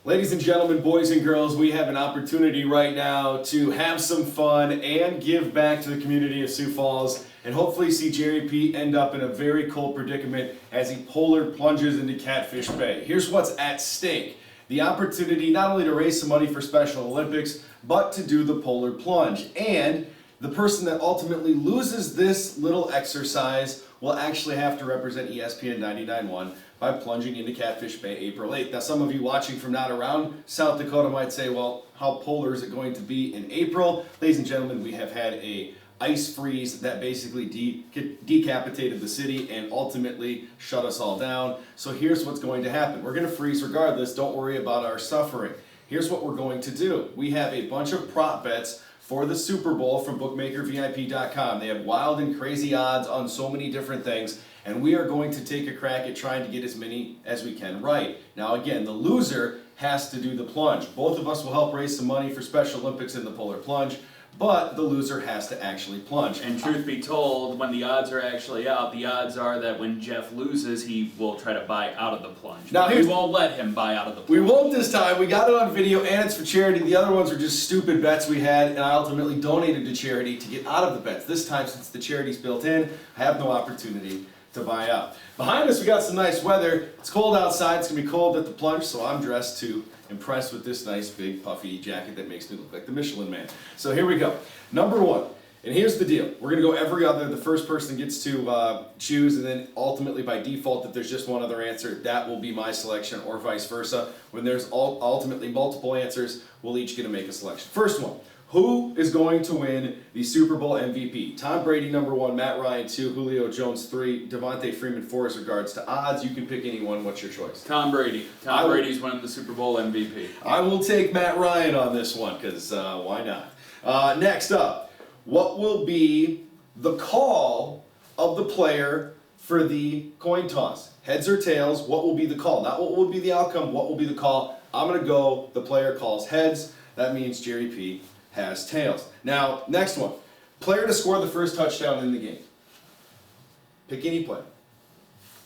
Ladies and gentlemen, boys and girls, we have an opportunity right now to have some fun and give back to the community of Sioux Falls and hopefully see Jerry P end up in a very cold predicament as he polar plunges into Catfish Bay. Here's what's at stake. The opportunity not only to raise some money for Special Olympics, but to do the polar plunge. And the person that ultimately loses this little exercise will actually have to represent ESPN 99.1 by plunging into Catfish Bay April 8th. Now, some of you watching from not around South Dakota might say, well, how polar is it going to be in April? Ladies and gentlemen, we have had a ice freeze that basically decapitated the city and ultimately shut us all down. So here's what's going to happen. We're going to freeze regardless. Don't worry about our suffering. Here's what we're going to do. We have a bunch of prop bets for the Super Bowl from bookmakervip.com. They have wild and crazy odds on so many different things, and we are going to take a crack at trying to get as many as we can right. Now again, the loser has to do the plunge. Both of us will help raise some money for Special Olympics in the Polar Plunge, but the loser has to actually plunge. And truth be told, when the odds are actually out, the odds are that when Jeff loses, he will try to buy out of the plunge. Now, we won't let him buy out of the plunge. We won't this time. We got it on video, and it's for charity. The other ones were just stupid bets we had, and I ultimately donated to charity to get out of the bets. This time, since the charity's built in, I have no opportunity to buy out. Behind us, we got some nice weather. It's cold outside. It's going to be cold at the plunge, so I'm dressed to impress with this nice big puffy jacket that makes me look like the Michelin Man. So here we go. Number one, and here's the deal. We're going to go every other. The first person gets to choose, and then ultimately by default, if there's just one other answer, that will be my selection, or vice versa. When there's ultimately multiple answers, we'll each get to make a selection. First one. Who is going to win the Super Bowl MVP? Tom Brady, number 1, Matt Ryan, 2, Julio Jones, 3, Devontae Freeman, 4 as regards to odds. You can pick anyone. What's your choice? Tom Brady. Tom Brady's winning the Super Bowl MVP. I will take Matt Ryan on this one, because why not? Next up, what will be the call of the player for the coin toss? Heads or tails, what will be the call? Not what will be the outcome, what will be the call? I'm going to go, the player calls heads. That means Jerry P has tails. Now, next one. Player to score the first touchdown in the game. Pick any player.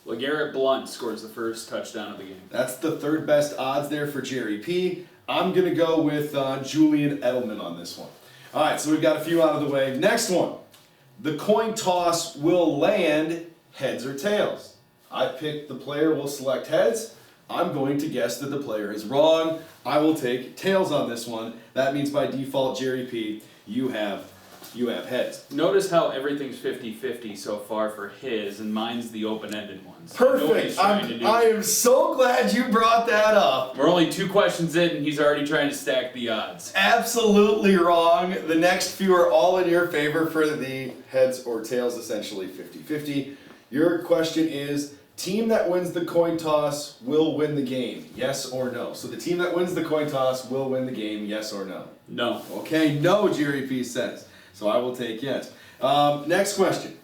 LeGarrette Blount scores the first touchdown of the game. That's the third best odds there for Jerry P. I'm going to go with Julian Edelman on this one. All right, so we've got a few out of the way. Next one. The coin toss will land heads or tails. I picked the player will select heads. I'm going to guess that the player is wrong. I will take tails on this one. That means by default, Jerry P, you have heads. Notice how everything's 50-50 so far for his, and mine's the open-ended ones. Perfect. I am so glad you brought that up. We're only 2 questions in, and he's already trying to stack the odds. Absolutely wrong. The next few are all in your favor for the heads or tails, essentially 50-50. Your question is, team that wins the coin toss will win the game, yes or no? So the team that wins the coin toss will win the game, yes or no? No. Okay, no, Jerry P says. So I will take yes. Next question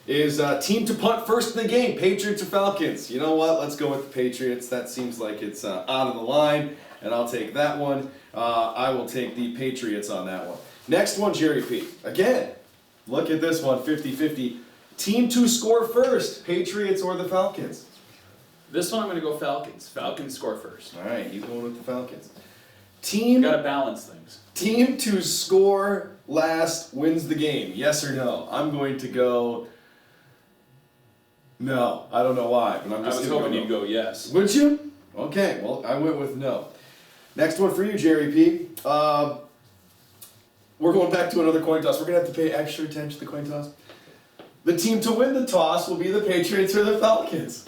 is team to punt first in the game, Patriots or Falcons? You know what? Let's go with the Patriots. That seems like it's out of the line, and I'll take that one. I will take the Patriots on that one. Next one, Jerry P. Again, look at this one, 50-50. Team to score first, Patriots or the Falcons? This one I'm going to go Falcons. Falcons score first. All right, you going with the Falcons. Got to balance things. Team to score last wins the game, yes or no? I'm going to go no. I don't know why, but I'm just I was hoping you'd go yes. Would you? Okay, well, I went with no. Next one for you, Jerry P. We're going back to another coin toss. We're going to have to pay extra attention to the coin toss. The team to win the toss will be the Patriots or the Falcons.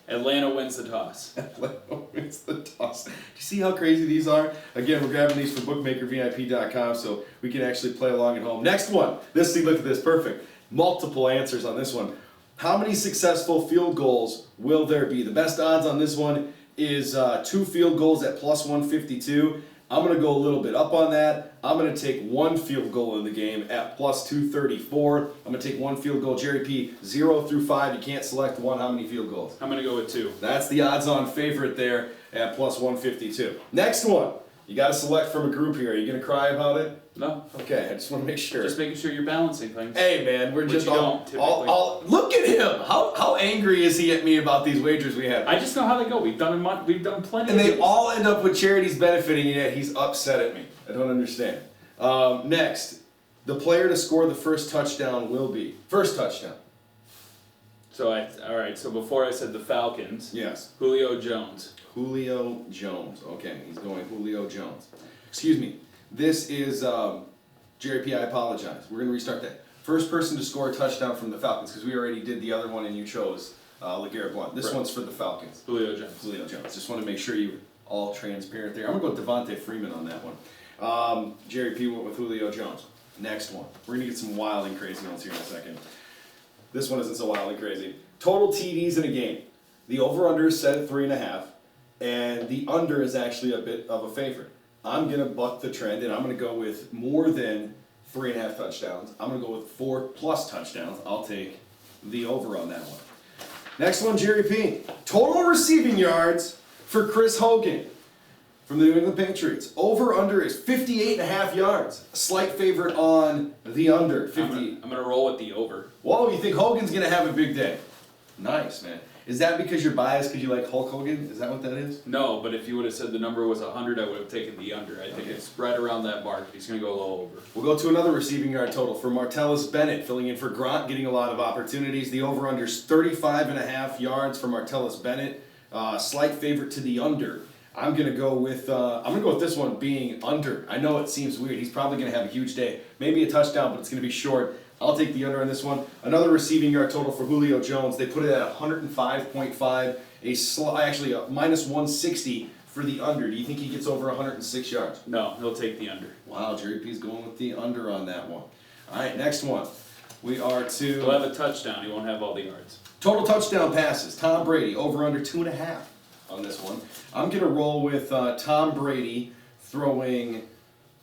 Atlanta wins the toss. Atlanta wins the toss. Do you see how crazy these are? Again, we're grabbing these from bookmakervip.com so we can actually play along at home. Next one. Look at this. Perfect. Multiple answers on this one. How many successful field goals will there be? The best odds on this one is 2 field goals at plus 152. I'm going to go a little bit up on that. I'm going to take 1 field goal in the game at plus 234. I'm going to take 1 field goal. Jerry P, 0 through 5. You can't select 1. How many field goals? I'm going to go with 2. That's the odds-on favorite there at plus 152. Next one. You got to select from a group here. Are you going to cry about it? No. Okay, I just want to make sure. Just making sure you're balancing things. Hey man, we're Which just you don't, typically. look at him. How angry is he at me about these wagers we have? I just know how they go. We've done plenty. And of they these. all end up with charities benefiting, and yet he's upset at me. I don't understand. Next, the player to score the first touchdown will be first touchdown. So all right. So before I said the Falcons. Yes. Julio Jones. Julio Jones. Okay, he's going Julio Jones. Excuse me. This is Jerry P. I apologize. We're gonna restart that. First person to score a touchdown from the Falcons, because we already did the other one and you chose LeGarrette Blount. This Right. one's for the Falcons. Julio Jones. Julio Jones. Just want to make sure you're all transparent there. I'm gonna go Devontae Freeman on that one. Jerry P. went with Julio Jones. Next one. We're gonna get some wild and crazy ones here in a second. This one isn't so wild and crazy. Total TDs in a game. The over/under is set at 3.5, and the under is actually a bit of a favorite. I'm gonna buck the trend, and I'm gonna go with more than 3.5 touchdowns. I'm gonna go with 4+ touchdowns. I'll take the over on that one. Next one, Jerry P. Total receiving yards for Chris Hogan from the New England Patriots. Over/under is 58.5 yards. A slight favorite on the under. 50. I'm gonna roll with the over. Whoa, you think Hogan's gonna have a big day? Nice, man. Is that because you're biased because you like Hulk Hogan? Is that what that is? No, but if you would have said the number was 100, I would have taken the under. I think Okay. it's right around that mark. He's gonna go a little over. We'll go to another receiving yard total for Martellus Bennett, filling in for Grant, getting a lot of opportunities. The over/under is 35.5 yards for Martellus Bennett. Slight favorite to the under. I'm gonna go with this one being under. I know it seems weird. He's probably gonna have a huge day, maybe a touchdown, but it's gonna be short. I'll take the under on this one. Another receiving yard total for Julio Jones. They put it at 105.5, actually a minus 160 for the under. Do you think he gets over 106 yards? No, he'll take the under. Wow, Jerry P's going with the under on that one. All right, next one. We are He'll to have a touchdown. He won't have all the yards. total touchdown passes. Tom Brady, over under 2.5 on this one. I'm going to roll with Tom Brady throwing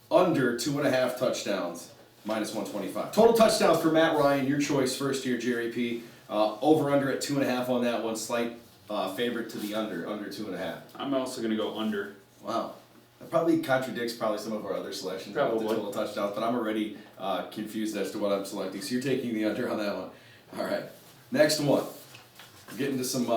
under 2.5 touchdowns. Minus 125. Total touchdowns for Matt Ryan, your choice first here, Jerry P. Over/under at 2.5 on that one. Slight favorite to the under 2.5. I'm also gonna go under. Wow. That probably contradicts some of our other selections about the Probably. total touchdowns, but I'm already confused as to what I'm selecting. So you're taking the under on that one. All right. Next one. We're getting to some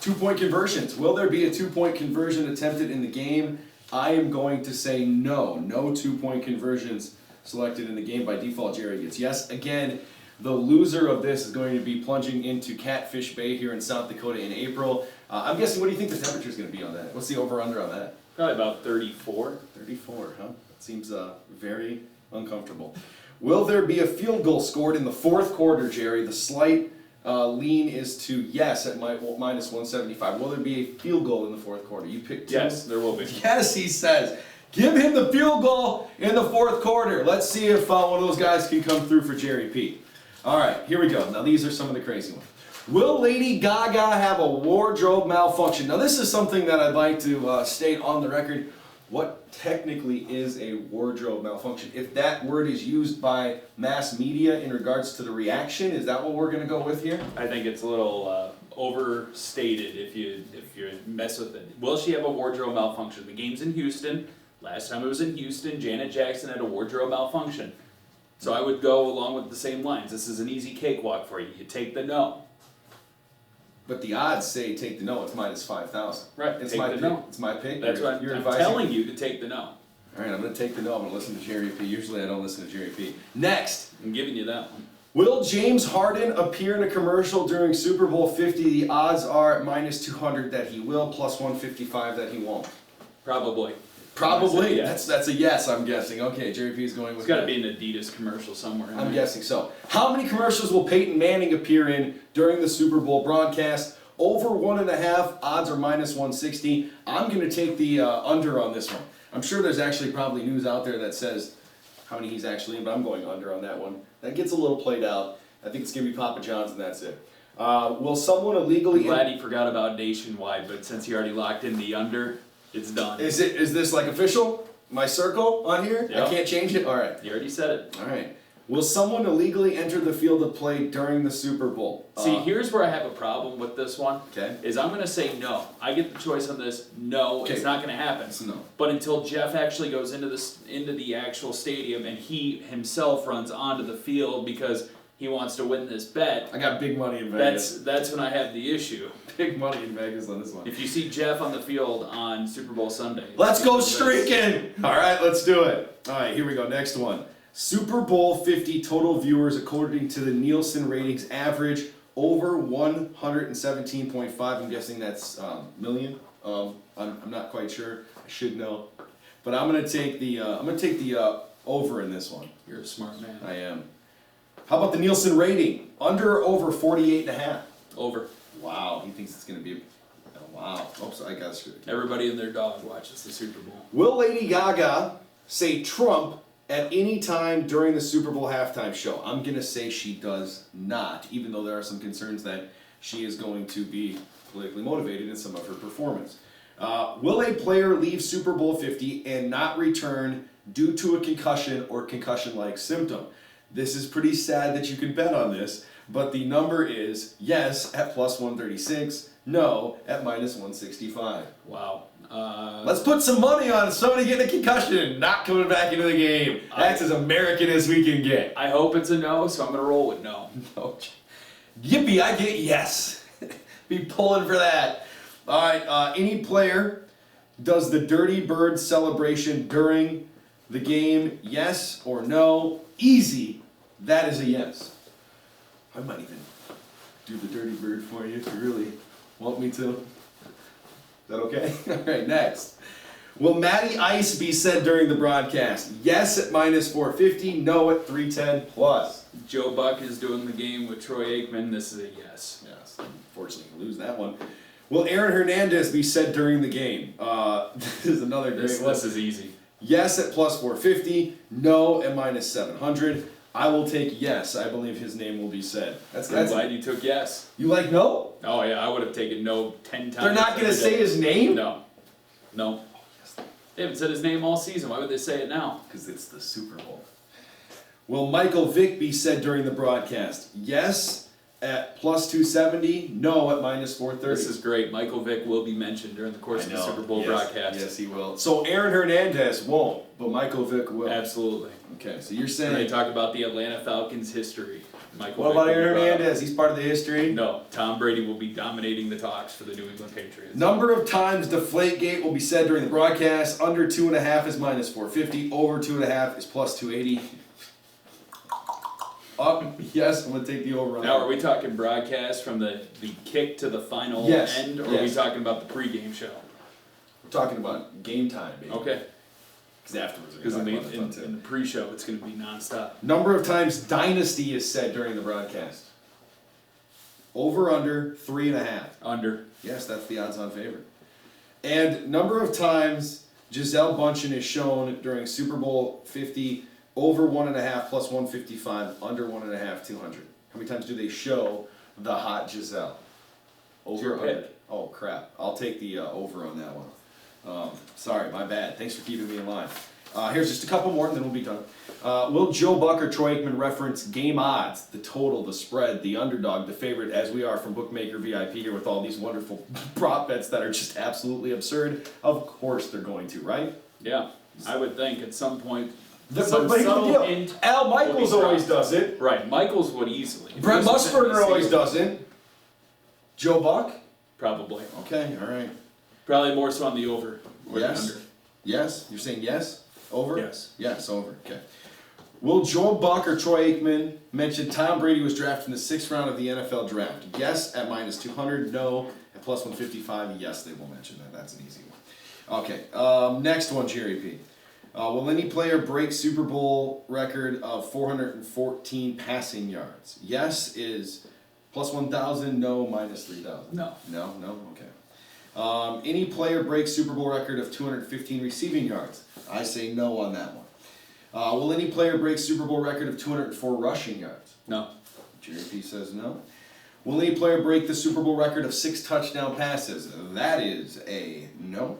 2-point conversions. Will there be a 2-point conversion attempted in the game? I am going to say no. No 2-point conversions selected in the game. By default, Jerry gets yes. Again, the loser of this is going to be plunging into Catfish Bay here in South Dakota in April. I'm guessing, what do you think the temperature is going to be on that? What's the over/under on that? Probably about 34. 34, huh? That seems very uncomfortable. Will there be a field goal scored in the fourth quarter, Jerry? The slight lean is to yes at minus 175. Will there be a field goal in the fourth quarter? You picked two. Yes, there will be. Yes, he says. Give him the field goal in the fourth quarter. Let's see if one of those guys can come through for Jerry P. All right, here we go. Now these are some of the crazy ones. Will Lady Gaga have a wardrobe malfunction? Now this is something that I'd like to state on the record. What technically is a wardrobe malfunction? If that word is used by mass media in regards to the reaction, is that what we're going to go with here? I think it's a little overstated if you mess with it. Will she have a wardrobe malfunction? The game's in Houston. Last time it was in Houston, Janet Jackson had a wardrobe malfunction. So I would go along with the same lines. This is an easy cakewalk for you. You take the no. But the odds say take the no. It's minus 5,000. Right, It's take my the pick. no. It's my pick. That's what You're I'm advising. telling you to take the no. All right, I'm going to take the no. I'm going to listen to Jerry P. Usually I don't listen to Jerry P. Next. I'm giving you that one. Will James Harden appear in a commercial during Super Bowl 50? The odds are minus 200 that he will, plus 155 that he won't. Probably. Probably. Yes. That's a yes, I'm guessing. Okay, Jerry P is going with It's got to that. be an Adidas commercial somewhere. I'm guessing so. How many commercials will Peyton Manning appear in during the Super Bowl broadcast? Over 1.5, odds are minus 160. I'm going to take the under on this one. I'm sure there's actually probably news out there that says how many he's actually in, but I'm going under on that one. That gets a little played out. I think it's going to be Papa John's and that's it. Will someone illegally... I'm glad he forgot about Nationwide, but since he already locked in the under, it's done. Is this like official? My circle on here? Yep. I can't change it? All right. You already said it. All right. Will someone illegally enter the field of play during the Super Bowl? See, here's where I have a problem with this one. Okay. Is I'm going to say no. I get the choice on this. No, Okay. it's not going to happen. It's no. But until Jeff actually goes into the actual stadium and he himself runs onto the field because he wants to win this bet, I got big money in Vegas. that's when I have the issue. Big money in Vegas on this one. If you see Jeff on the field on Super Bowl Sunday, Let's go streaking! All right, let's do it. All right, here we go. Next one. Super Bowl 50 total viewers according to the Nielsen ratings average over 117.5. I'm guessing that's million. I'm not quite sure. I should know, but I'm gonna take the over in this one. You're a smart man. I am. How about the Nielsen rating? Under or over 48.5? Over. Wow, he thinks it's gonna be. Wow. Oops, I got screwed. Everybody and their dog watches the Super Bowl. Will Lady Gaga say Trump at any time during the Super Bowl halftime show? I'm going to say she does not, even though there are some concerns that she is going to be politically motivated in some of her performance. Will a player leave Super Bowl 50 and not return due to a concussion or concussion-like symptom? This is pretty sad that you can bet on this, but the number is yes at plus 136, no at minus 165. Wow. Let's put some money on somebody getting a concussion and not coming back into the game. That's as American as we can get. I hope it's a no, so I'm going to roll with no. No. Yippee, I get yes. Be pulling for that. All right, any player does the Dirty Bird celebration during the game, yes or no? Easy. That is a yes. I might even do the Dirty Bird for you if you really want me to. Is that okay? All right, next. Will Maddie Ice be said during the broadcast? Yes at minus 450, no at 310 plus. Joe Buck is doing the game with Troy Aikman. This is a yes. Yes, unfortunately, you lose that one. Will Aaron Hernandez be said during the game? This is another great one. This is easy. Yes at plus 450, no at minus 700. I will take yes. I believe his name will be said. I'm glad you took yes. You like no? Oh yeah, I would have taken no 10 times. They're not going to say his name? No. No. They haven't said his name all season. Why would they say it now? Because it's the Super Bowl. Will Michael Vick be said during the broadcast? Yes at plus 270, no at minus 430. This is great. Michael Vick will be mentioned during the course of the Super Bowl broadcast. Yes, he will. So Aaron Hernandez won't, but Michael Vick will. Absolutely. Okay, so you're saying... When they talk about the Atlanta Falcons history, Michael What Vick about will be Aaron brought up. Hernandez? He's part of the history? No, Tom Brady will be dominating the talks for the New England Patriots. Number of times Deflategate will be said during the broadcast. Under 2.5 is minus 450. Over 2.5 is plus 280. Yes, I'm going to take the over on Now, that. are we talking broadcast from the kick to the final Yes, end, or are we yes. talking about the pregame show? We're talking about game time, baby. Okay. Because afterwards we're Because going in, to talk about that too. in the pre-show, it's going to be nonstop. Number of times Dynasty is said during the broadcast. Over, under, 3.5. Under. Yes, that's the odds-on favorite. And number of times Gisele Bündchen is shown during Super Bowl 50, over 1.5 plus 155, under 1.5, 200. How many times do they show the hot Gisele? Over, your under. pick. Oh, crap. I'll take the over on that one. Sorry, my bad. Thanks for keeping me in line. Here's just a couple more, and then we'll be done. Will Joe Buck or Troy Aikman reference game odds, the total, the spread, the underdog, the favorite, as we are from Bookmaker VIP here with all these wonderful prop bets that are just absolutely absurd? Of course they're going to, right? Yeah, I would think at some point. But Some here's the subtle deal. hint Al Michaels will be always dropped. does it. Right, Michaels would easily. If Brent he was with Musburger NBC, always doesn't. Joe Buck? Probably. Okay, all right. Probably more so on the over or Yes. the under. Yes? You're saying yes? Over? Yes. Yes, over. Okay. Will Joe Buck or Troy Aikman mention Tom Brady was drafted in the 6th round of the NFL draft? Yes at minus 200, no at plus 155. Yes, they will mention that. That's an easy one. Okay, next one, Jerry P. Will any player break Super Bowl record of 414 passing yards? Yes is plus 1,000, no minus 3,000. No. No, no, okay. Any player break Super Bowl record of 215 receiving yards? I say no on that one. Will any player break Super Bowl record of 204 rushing yards? No. Jerry P says no. Will any player break the Super Bowl record of 6 touchdown passes? That is a no.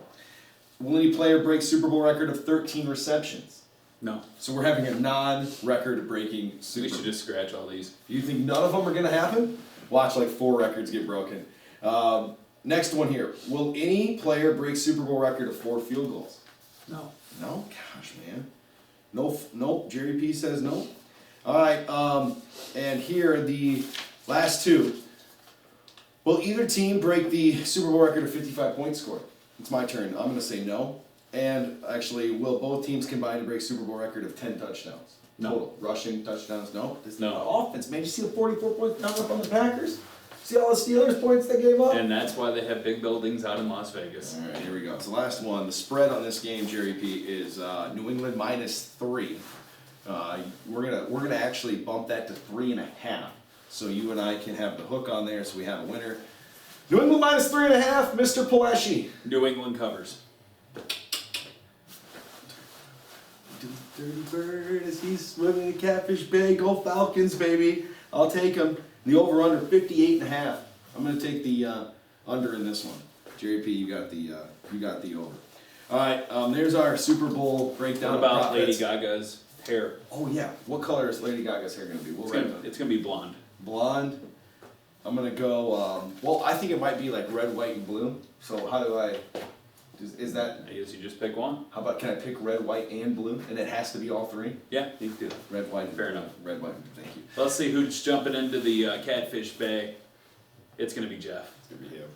Will any player break Super Bowl record of 13 receptions? No. So we're having a non-record breaking We Super should Bowl. just scratch all these. You think none of them are gonna happen? Watch like 4 records get broken. Next one here. Will any player break Super Bowl record of 4 field goals? No. No? Gosh, man. Nope. Jerry P says no. Alright, and here are the last 2. Will either team break the Super Bowl record of 55 points scored? It's my turn. I'm gonna say no. And actually, will both teams combine to break Super Bowl record of 10 touchdowns? No. Total. Rushing touchdowns? No. This is No. not offense, man. You see the 44 points coming up on the Packers? See all the Steelers points they gave up? And that's why they have big buildings out in Las Vegas. Alright, here we go. So last one. The spread on this game, Jerry P, is New England -3. We're gonna actually bump that to 3.5. So you and I can have the hook on there, so we have a winner. New England -3.5, Mr. Palashi. New England covers. Dirty bird as he's swimming in Catfish Bay. Go Falcons, baby. I'll take him. The over/under 58.5. I'm gonna take the under in this one. Jerry P, you got the over. All right, there's our Super Bowl breakdown. What about of Lady profits. Gaga's hair? Oh yeah, what color is Lady Gaga's hair gonna be? We'll write it down. It's gonna be blonde. Blonde. I'm gonna go. Well, I think it might be like red, white, and blue. So how do I? Is that? I guess you just pick one. How about can I pick red, white, and blue? And it has to be all 3. Yeah, you can do that. Red, white. Fair enough. Red, white. Thank you. Let's see who's jumping into the Catfish Bay. It's gonna be Jeff. It's gonna be him.